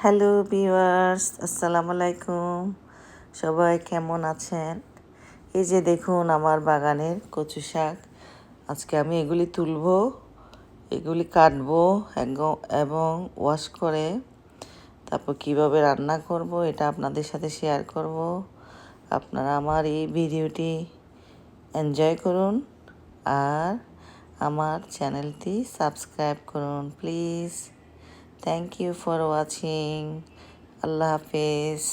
Hello viewers, আসসালামু আলাইকুম। সবাই কেমন আছেন? এই যে দেখুন আমার বাগানের কচু শাক। আজকে আমি এগুলি তুলবো, এগুলি কাটবো এবং ওয়াশ করে তারপর কিভাবে রান্না করব এটা আপনাদের সাথে শেয়ার করব। আপনারা আমার এই ভিডিওটি এনজয় করুন আর আমার চ্যানেলটি সাবস্ক্রাইব করুন please. Thank you for watching. আল্লাহ হাফেজ।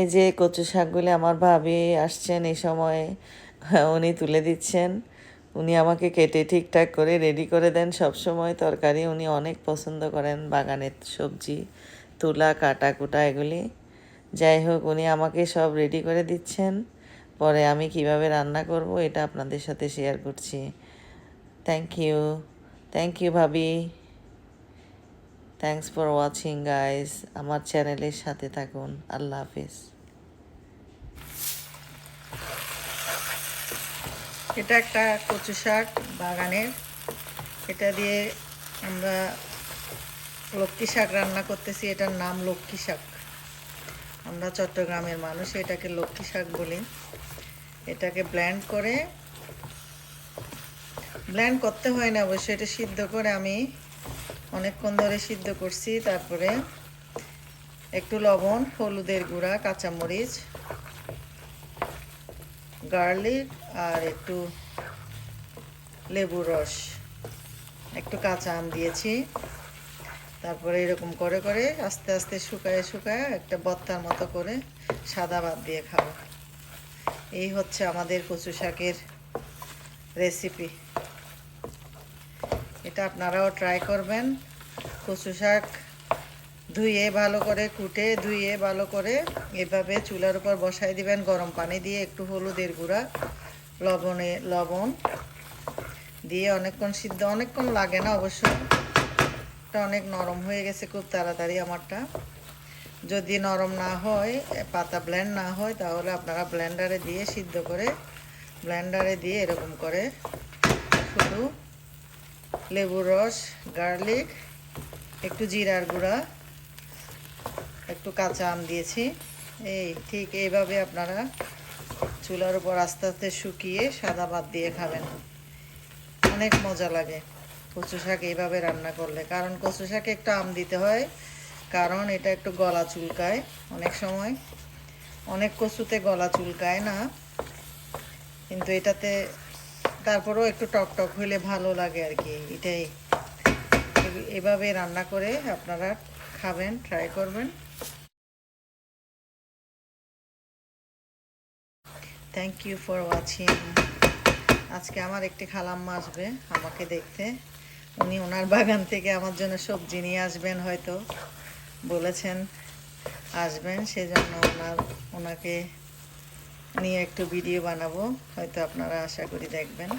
এই যে কচু শাকগুলি আমার ভাবি আসছেন এই সময়, উনি তুলে দিচ্ছেন। উনি আমাকে কেটে ঠিকঠাক করে রেডি করে দেন সব সময় তরকারি। উনি অনেক পছন্দ করেন বাগানের সবজি তুলা কাটা কুটা এগুলি। যাই হোক, উনি আমাকে সব রেডি করে দিচ্ছেন। পরে আমি কিভাবে রান্না করব এটা আপনাদের সাথে শেয়ার করছি। থ্যাংক ইউ ভাবি। Thanks for watching guys. আমার চ্যানেলের সাথে থাকুন। আল্লাহ হাফিজ। এটা একটা কচু শাক বাগানের। এটা দিয়ে আমরা লক্ষ্মী শাক রান্না করতেছি। এটার নাম লক্ষ্মী শাক। আমরা চট্টগ্রামের মানুষ, এটাকে লক্ষ্মী শাক বলি। এটাকে ব্লেন্ড করতে হয় না অবশ্যই, এটা সিদ্ধ করে আমি অনেকক্ষণ ধরে সিদ্ধ করছি। তারপরে একটু লবণ, হলুদের গুঁড়া, কাঁচামরিচ, গার্লিক আর একটু লেবুর রস, একটু কাঁচা আম দিয়েছি। তারপরে এরকম করে করে আস্তে আস্তে শুকায় একটা ভর্তার মতো করে সাদা ভাত দিয়ে খাবো। এই হচ্ছে আমাদের কচু শাকের রেসিপি। এটা আপনারাও ট্রাই করবেন। কচু শাক ধুয়ে ভালো করে কুটে ধুয়ে ভালো করে এভাবে চুলার উপর বসাই দিবেন গরম পানি দিয়ে, একটু হলুদের গুঁড়া, লবণ দিয়ে অনেকক্ষণ সিদ্ধ, অনেকক্ষণ লাগে না অবশ্য। এটা অনেক নরম হয়ে গেছে খুব তাড়াতাড়ি আমারটা। যদি নরম না হয়, পাতা ব্লেন্ড না হয়, তাহলে আপনারা ব্লেন্ডারে দিয়ে সিদ্ধ করে ব্লেন্ডারে দিয়ে এরকম করে শুধু লেবুর রস, গার্লিক, একটু জিরার গুঁড়া, একটু কাঁচা আম দিয়েছি। ঠিক এইভাবে আপনারা চুলার উপর আস্তে আস্তে শুকিয়ে সাদা ভাত দিয়ে খাবেন। অনেক মজা লাগে কচু শাক এইভাবে রান্না করলে। কারণ কচু শাকে একটু আম দিতে হয়, কারণ এটা একটু গলা চুলকায় অনেক সময়। অনেক কচুতে গলা চুলকায় না, কিন্তু এটাতে তারপরেও একটু টক টক হইলে ভালো লাগে আর কি। এটাই এভাবে রান্না করে আপনারা খাবেন, ট্রাই করবেন। Thank you for watching. আজকে আমার একটি খালাম্মা আসবে আমাকে দেখতে। উনি ওনার বাগান থেকে আমার জন্য সবজি নিয়ে আসবেন, হয়তো বলেছেন আসবেন, সেজন্য ওনাকে নিয়ে একটু ভিডিও বানাবো, হয়তো আপনারা আশা করি দেখবেন।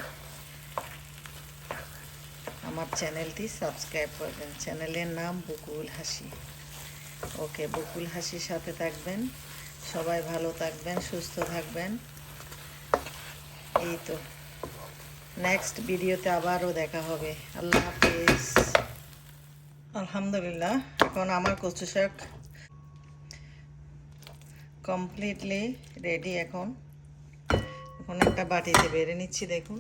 আমার চ্যানেলটি সাবস্ক্রাইব করবেন। চ্যানেলের নাম বকুল হাসি। ওকে, বকুল হাসির সাথে থাকবেন। সবাই ভালো থাকবেন, সুস্থ থাকবেন। এই তো, নেক্সট ভিডিওতে আবারও দেখা হবে। আল্লাহ হাফেজ। আলহামদুলিল্লাহ, এখন আমার কচু শাক কমপ্লিটলি রেডি। এখন একটা বাটিতে বেড়ে নিচ্ছি। দেখুন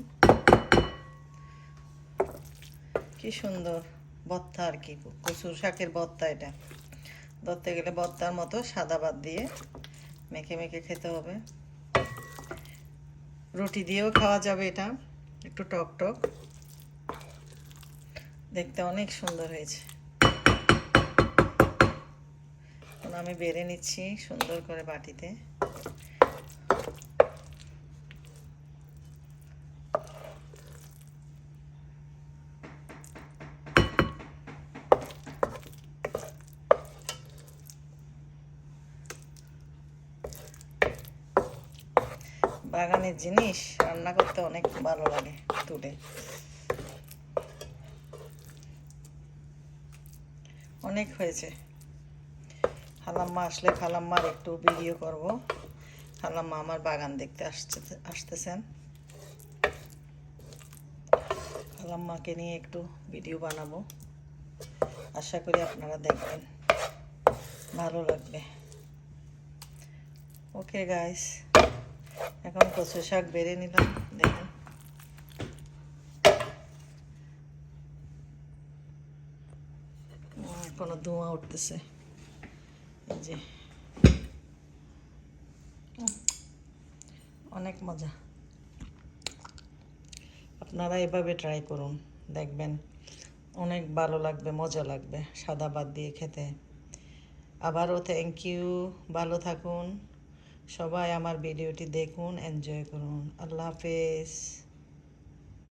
কি সুন্দর ভর্তা, আর কি কচু শাকের ভর্তা। এটা ধরতে গেলে ভর্তার মতো সাদা ভাত দিয়ে মেখে মেখে খেতে হবে। রুটি দিয়েও খাওয়া যাবে। এটা একটু টক টক, দেখতে অনেক সুন্দর হয়েছে। এখন আমি বেড়ে নিচ্ছি সুন্দর করে বাটিতে। বাগানের জিনিস রান্না করতে অনেক ভালো লাগে তুলে। অনেক হয়েছে। খালাম্মা আসলে খালাম্মার একটু ভিডিও করব। খালাম্মা আমার বাগান দেখতে আসতেছেন। খালাম্মাকে নিয়ে একটু ভিডিও বানাবো, আশা করি আপনারা দেখবেন, ভালো লাগবে। ওকে গাইস, এখন কচু শাক বেড়ে নিলাম। দেখুন এখনো ধোঁয়া উঠতেছে। এই যে অনেক মজা। আপনারা এভাবে ট্রাই করুন, দেখবেন অনেক ভালো লাগবে, মজা লাগবে সাদা ভাত দিয়ে খেতে। আবারও থ্যাংক ইউ। ভালো থাকুন সবাই, আমার ভিডিওটি দেখুন, এনজয় করুন। আল্লাহ হাফেজ।